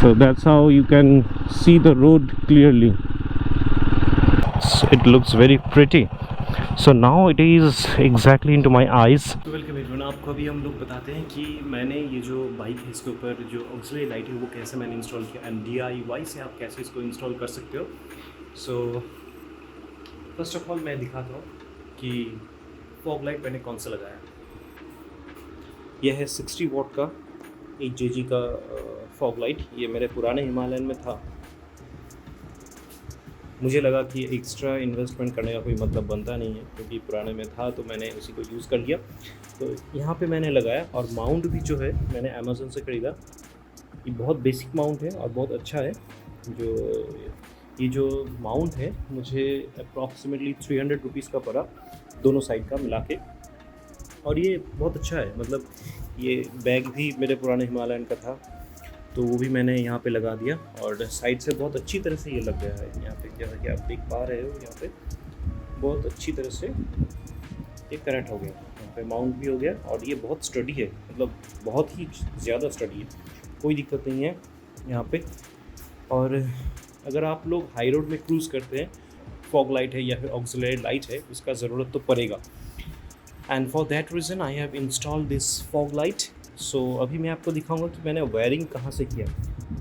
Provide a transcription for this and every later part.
So that's how you can see the road clearly. So it looks very pretty. So now it is exactly into my eyes. तो welcome everyone, आपको अभी हम लोग बताते हैं कि मैंने ये जो बाइक है इसके ऊपर जो ऑक्सिलरी लाइट है वो कैसे मैंने इंस्टॉल किया एंड DIY से आप कैसे इसको इंस्टॉल कर सकते हो. सो फर्स्ट ऑफ ऑल मैं दिखाता हूँ कि फॉग लाइट मैंने कौन सा लगाया. यह है 60 वॉट का 1 JG का फॉग लाइट. ये मेरे पुराने हिमालयन में था. मुझे लगा कि एक्स्ट्रा इन्वेस्टमेंट करने का कोई मतलब बनता नहीं है क्योंकि पुराने में था तो मैंने उसी को यूज़ कर लिया. तो यहाँ पे मैंने लगाया और माउंट भी जो है मैंने अमेज़न से ख़रीदा. ये बहुत बेसिक माउंट है और बहुत अच्छा है. ये जो माउंट है मुझे अप्रॉक्सीमेटली 300 रुपीज़ का पड़ा दोनों साइड का मिला के. और ये बहुत अच्छा है. मतलब ये बैग भी मेरे पुराने हिमालयन का था तो वो भी मैंने यहाँ पे लगा दिया और साइड से बहुत अच्छी तरह से ये लग गया है. यहाँ पे जैसा कि आप देख पा रहे हो यहाँ पे बहुत अच्छी तरह से ये कनेक्ट हो गया. यहाँ पे माउंट भी हो गया और ये बहुत स्टडी है. मतलब बहुत ही ज़्यादा स्टडी है. कोई दिक्कत नहीं है यहाँ पे. और अगर आप लोग हाई रोड में क्रूज़ करते हैं, फॉग लाइट है या फिर ऑक्सिलरी लाइट है, उसका ज़रूरत तो पड़ेगा. And for that reason I have install this fog light. So अभी मैं आपको दिखाऊंगा कि मैंने वायरिंग कहाँ से किया.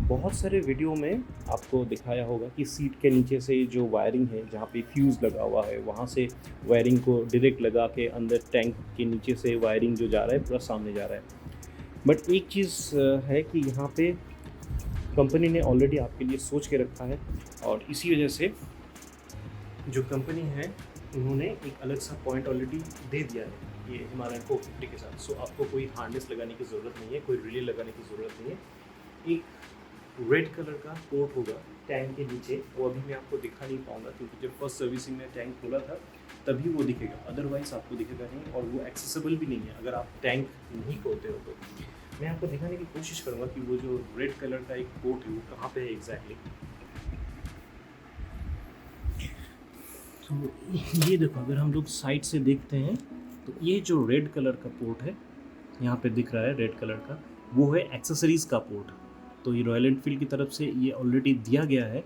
बहुत सारे वीडियो में आपको दिखाया होगा कि सीट के नीचे से जो वायरिंग है जहाँ पे फ्यूज़ लगा हुआ है वहाँ से वायरिंग को डायरेक्ट लगा के अंदर टैंक के नीचे से वायरिंग जो जा रहा है पूरा सामने जा रहा है. बट एक चीज़ है कि यहाँ पे कंपनी ने ऑलरेडी आपके लिए सोच के रखा है और इसी वजह से जो कंपनी है उन्होंने एक अलग सा पॉइंट ऑलरेडी दे दिया है ये हिमालयन को 50 के साथ. सो आपको कोई हार्नेस लगाने की ज़रूरत नहीं है, कोई रिले लगाने की ज़रूरत नहीं है. एक रेड कलर का पोर्ट होगा टैंक के नीचे. वो अभी मैं आपको दिखा नहीं पाऊँगा क्योंकि जब फर्स्ट सर्विसिंग में टैंक खोला था तभी वो दिखेगा, अदरवाइज़ आपको दिखेगा नहीं. और वो एक्सेसिबल भी नहीं है अगर आप टैंक नहीं खोलते हो. तो मैं आपको दिखाने की कोशिश करूँगा कि वो जो रेड कलर का एक पोर्ट है वो कहाँ पर है एग्जैक्टली. तो ये देखो, अगर हम लोग साइड से देखते हैं तो ये जो रेड कलर का पोर्ट है यहाँ पे दिख रहा है रेड कलर का, वो है एक्सेसरीज़ का पोर्ट. तो ये रॉयल एनफील्ड की तरफ से ये ऑलरेडी दिया गया है.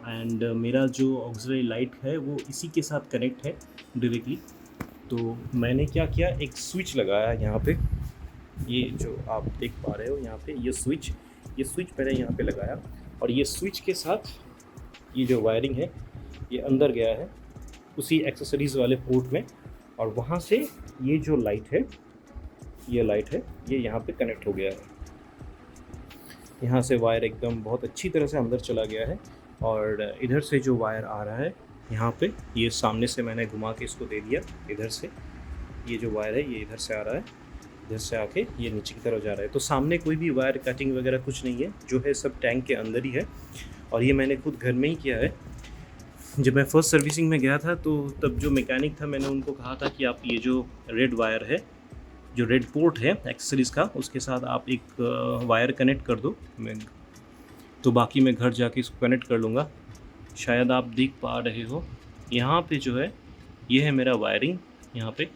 एंड मेरा जो ऑक्सिलरी लाइट है वो इसी के साथ कनेक्ट है डायरेक्टली. तो मैंने क्या किया, एक स्विच लगाया यहाँ पे. ये जो आप देख पा रहे हो यहाँ पे ये स्विच मैंने यहाँ पे लगाया और ये स्विच के साथ ये जो वायरिंग है ये अंदर गया है उसी एक्सेसरीज़ वाले पोर्ट में. और वहाँ से ये जो लाइट है ये यहाँ पे कनेक्ट हो गया है. यहाँ से वायर एकदम बहुत अच्छी तरह से अंदर चला गया है. और इधर से जो वायर आ रहा है यहाँ पे ये सामने से मैंने घुमा के इसको दे दिया. इधर से ये जो वायर है ये इधर से आ रहा है, इधर से आके ये नीचे की तरफ जा रहा है. तो सामने कोई भी वायर कटिंग वगैरह कुछ नहीं है, जो है सब टैंक के अंदर ही है. और ये मैंने खुद घर में ही किया है. जब मैं फ़र्स्ट सर्विसिंग में गया था तो तब जो मैकेनिक था मैंने उनको कहा था कि आप ये जो रेड वायर है, जो रेड पोर्ट है एक्सेसरीज़ का, उसके साथ आप एक वायर कनेक्ट कर दो. तो बाकी मैं घर जाके इसको कनेक्ट कर लूँगा. शायद आप देख पा रहे हो यहाँ पे जो है ये है मेरा वायरिंग. यहाँ पे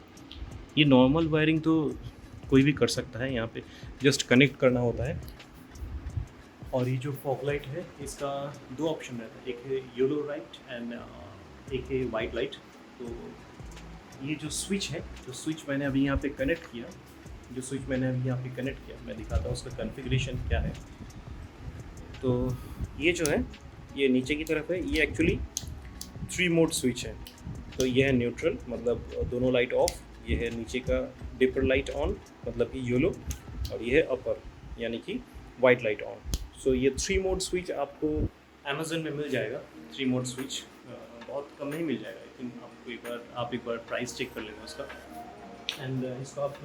ये नॉर्मल वायरिंग तो कोई भी कर सकता है. यहाँ पे जस्ट कनेक्ट करना होता है. और ये जो फॉग लाइट है इसका 2 ऑप्शन रहता है, एक है येलो लाइट एंड एक है वाइट लाइट. तो ये जो स्विच है, जो स्विच मैंने अभी यहाँ पे कनेक्ट किया, मैं दिखाता हूँ उसका कॉन्फ़िगरेशन क्या है. तो ये जो है ये नीचे की तरफ है. ये एक्चुअली 3 मोड स्विच है. तो ये है न्यूट्रल, मतलब दोनों लाइट ऑफ. ये है नीचे का डिपर लाइट ऑन, मतलब कि येलो. और ये है अपर यानी कि वाइट लाइट ऑन. सो ये 3 मोड स्विच आपको अमेज़न में मिल जाएगा. 3 मोड स्विच बहुत कम में ही मिल जाएगा. लेकिन आप एक बार प्राइस चेक कर लेना उसका. एंड इसको आप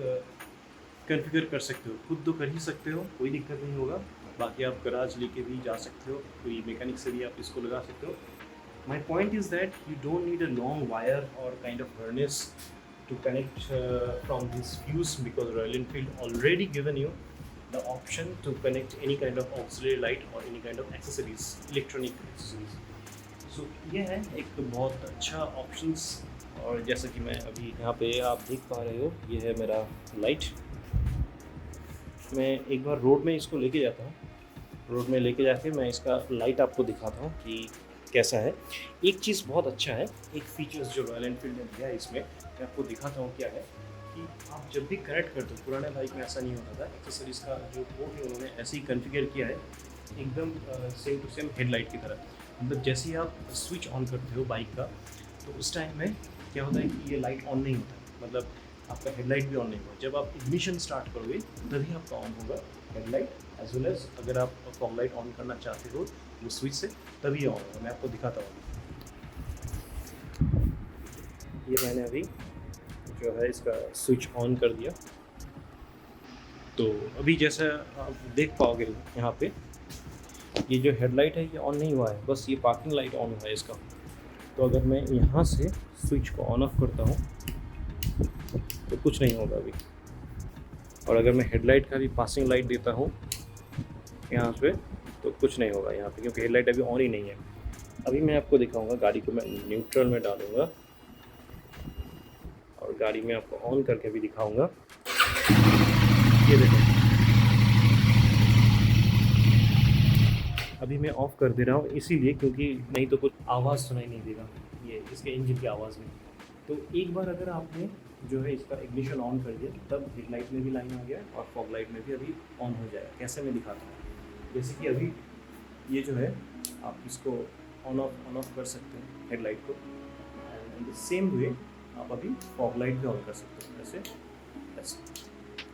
कॉन्फ़िगर कर सकते हो, खुद तो कर ही सकते हो, कोई दिक्कत नहीं होगा. बाकी आप गराज लेके भी जा सकते हो, कोई मैकेनिक से भी आप इसको लगा सकते हो. My point is that you don't need a long wire और kind of harness to connect from this fuse, because Royal Enfield already given you the option to connect any kind of auxiliary light or any kind of accessories, electronic accessories. So ये है एक बहुत अच्छा options. और जैसा कि मैं अभी यहाँ पे आप देख पा रहे हो ये है मेरा लाइट. मैं एक बार रोड में इसको लेके जाता हूँ. रोड में लेके जाके मैं इसका लाइट आपको दिखाता हूँ कि कैसा है। एक चीज़ बहुत अच्छा है, एक फीचर्स जो रॉयल एनफील्ड ने दिया है इसमें, मैं आपको दिखाता हूँ क्या है कि आप जब भी कनेक्ट करते हो, पुराने बाइक में ऐसा नहीं होता था, एक्सेसरीज का जो पोर्ट है उन्होंने ऐसे ही कॉन्फ़िगर किया है एकदम सेम टू सेम हेडलाइट की तरह। मतलब जैसे ही आप स्विच ऑन करते हो बाइक का, तो उस टाइम में क्या होता है कि ये लाइट ऑन नहीं होता, मतलब आपका हेडलाइट भी ऑन नहीं होगा। जब आप इग्निशन स्टार्ट करोगे तभी आपका ऑन होगा हेडलाइट, एज वेल एज अगर आप फॉग लाइट ऑन करना चाहते हो वो स्विच से, तभी ऑन होगा। मैं आपको दिखाता हूँ। ये मैंने अभी जो है इसका स्विच ऑन कर दिया, तो अभी जैसा आप देख पाओगे यहाँ पे ये जो हेडलाइट है ये ऑन नहीं हुआ है, बस ये पार्किंग लाइट ऑन हुआ है इसका। तो अगर मैं यहाँ से स्विच को ऑन ऑफ करता हूँ तो कुछ नहीं होगा अभी। और अगर मैं हेडलाइट का भी पासिंग लाइट देता हूँ यहाँ पे तो कुछ नहीं होगा यहाँ पे, क्योंकि हेडलाइट अभी ऑन ही नहीं है। अभी मैं आपको दिखाऊंगा, गाड़ी को मैं न्यूट्रल में डालूँगा और गाड़ी में आपको ऑन करके भी दिखाऊंगा। ये देखो, अभी मैं ऑफ़ कर दे रहा हूँ इसीलिए क्योंकि नहीं तो कुछ आवाज़ सुनाई नहीं देगा ये इसके इंजन की आवाज़ में। तो एक बार अगर आपने जो है इसका इग्निशन ऑन कर दिया तब हेडलाइट में भी लाइन आ गया और फॉग लाइट में भी अभी ऑन हो जाएगा। कैसे मैं दिखाता हूँ, जैसे कि अभी ये जो है आप इसको ऑन ऑफ कर सकते हैं हेडलाइट को, and in the same way आप अभी फॉग लाइट भी ऑन कर सकते हैं ऐसे ऐसे,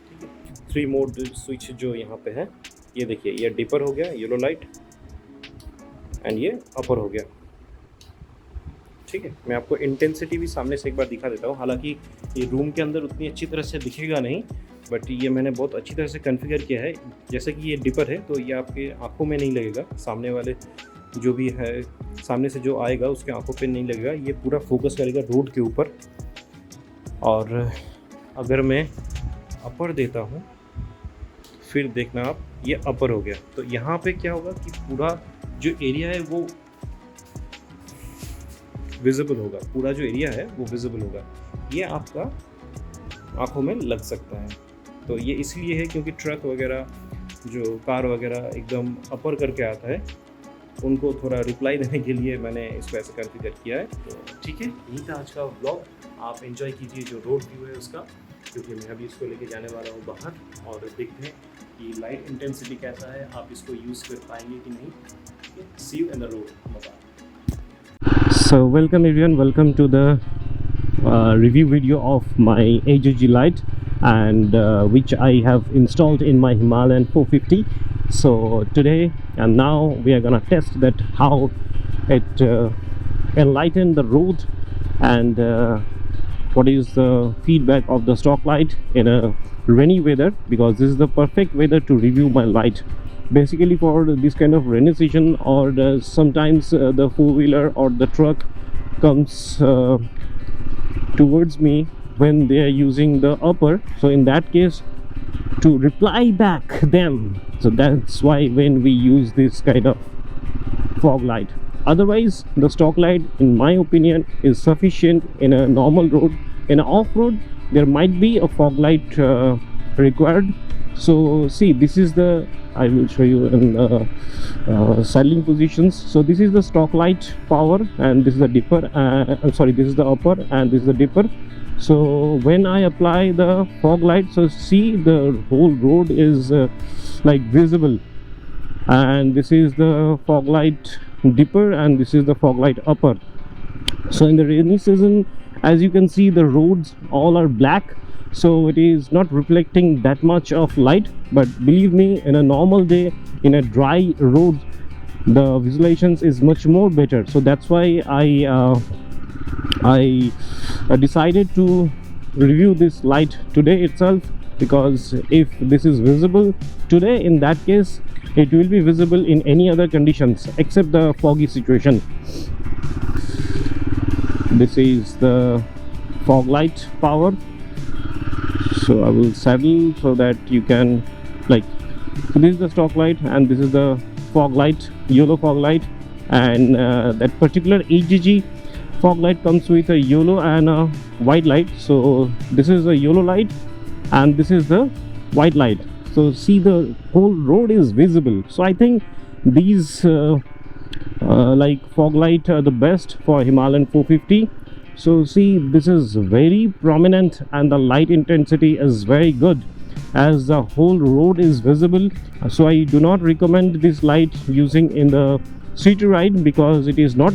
ठीक है। 3 मोड स्विच जो यहाँ पे है, ये देखिए, ये डिपर हो गया येलो लाइट एंड ये अपर हो गया, ठीक है। मैं आपको इंटेंसिटी भी सामने से एक बार दिखा देता हूँ। हालांकि ये रूम के अंदर उतनी अच्छी तरह से दिखेगा नहीं, बट ये मैंने बहुत अच्छी तरह से कॉन्फ़िगर किया है। जैसे कि ये डिपर है तो ये आपके आंखों में नहीं लगेगा, सामने वाले जो भी है सामने से जो आएगा उसके आंखों पे नहीं लगेगा, ये पूरा फोकस करेगा रोड के ऊपर। और अगर मैं अपर देता हूँ फिर देखना आप, ये अपर हो गया, तो यहाँ पे क्या होगा कि पूरा जो एरिया है वो विजिबल होगा, पूरा जो एरिया है वो विजिबल होगा। ये आपका आंखों में लग सकता है। तो ये इसलिए है क्योंकि ट्रक वगैरह जो कार वगैरह एकदम अपर करके आता है, उनको थोड़ा रिप्लाई देने के लिए मैंने इसको ऐसे कॉन्फ़िगर किया है। तो ठीक है, यही था आज का व्लॉग। आप एंजॉय कीजिए जो रोड व्यू है उसका, क्योंकि मैं अभी इसको लेके जाने वाला हूँ बाहर और देखते हैं कि लाइट इंटेंसिटी कैसा है, आप इसको यूज़ कर पाएंगे कि नहीं। See you in the road. Bye. So welcome everyone, welcome to the review video of my AJG light, and which I have installed in my Himalayan 450. So today and now we are gonna test that how it enlighten the road, and what is the feedback of the stock light in a rainy weather, because this is the perfect weather to review my light. Basically for this kind of rainy season, or sometimes the four-wheeler or the truck comes towards me when they are using the upper, so in that case to reply back them, so that's why when we use this kind of fog light. Otherwise the stock light in my opinion is sufficient in a normal road. In off-road there might be a fog light required. So see, this is the, I will show you in silent positions. So this is the stock light power, and this is the dipper, I'm sorry, this is the upper and this is the dipper. So when I apply the fog light, so see the whole road is like visible, and this is the fog light dipper and this is the fog light upper. So in the rainy season, as you can see, the roads all are black, so it is not reflecting that much of light. But believe me, in a normal day, in a dry road, the visualizations is much more better. So that's why I decided to review this light today itself, because if this is visible today, in that case it will be visible in any other conditions except the foggy situation. This is the fog light power. So I will saddle so that you can, like, so this is the stock light and this is the fog light, yellow fog light, and that particular AJG fog light comes with a yellow and a white light. So this is a yellow light and this is the white light. So see, the whole road is visible. So I think these like fog light are the best for Himalayan 450. So see, this is very prominent and the light intensity is very good as the whole road is visible. So I do not recommend this light using in the city ride because it is not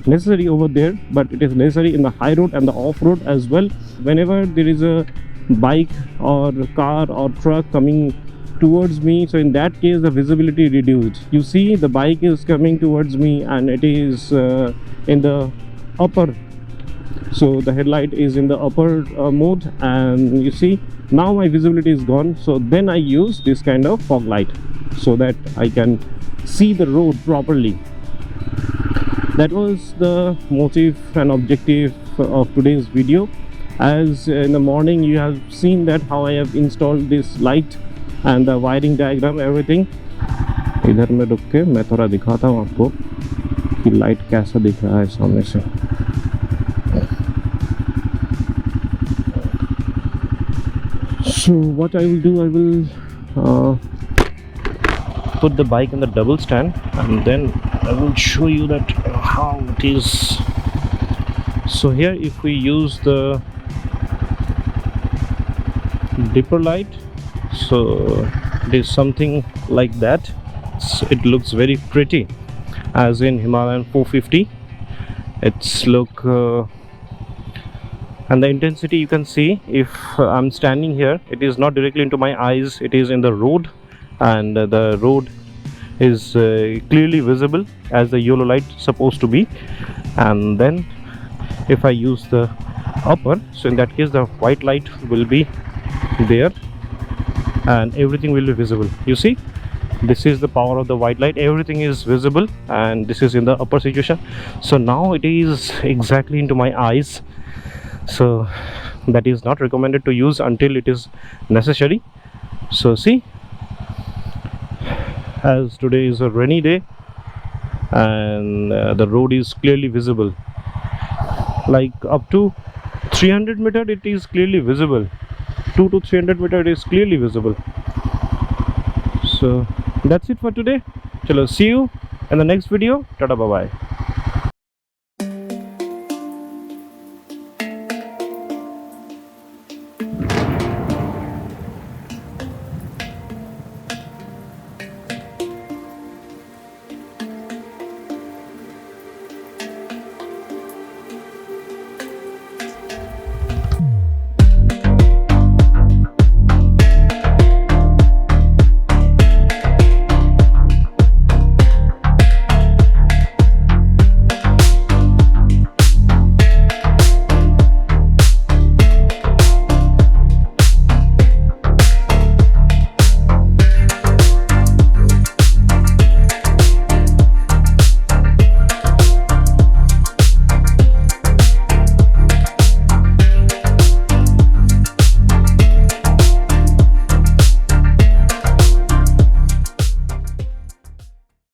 necessary over there, but it is necessary in the high road and the off road as well. Whenever there is a bike or car or truck coming towards me, so in that case the visibility reduced. You see, the bike is coming towards me and it is in the upper, so the headlight is in the upper mode, and you see now my visibility is gone. So then I use this kind of fog light so that I can see the road properly. That was the motive and objective of today's video. As in the morning you have seen that how I have installed this light and the wiring diagram, everything. इधर में रुक के मैं थोड़ा दिखाता हूँ आपको कि लाइट कैसा दिख रहा है सामने से. So what I will do, I will put the bike in the double stand and then I will show you that how it is. So here if we use the dipper light, so it is something like that. So it looks very pretty as in Himalayan 450. It's look and the intensity you can see if I'm standing here, it is not directly into my eyes, it is in the road, and the road is clearly visible as the yellow light supposed to be. And then if I use the upper, so in that case the white light will be there and everything will be visible. You see, this is the power of the white light, everything is visible, and this is in the upper situation. So now it is exactly into my eyes, so that is not recommended to use until it is necessary. So see, as today is a rainy day and the road is clearly visible, like up to 300 meter it is clearly visible, 2 to 300 meter it is clearly visible. So that's it for today. Chalo, see you in the next video. Tada, bye bye.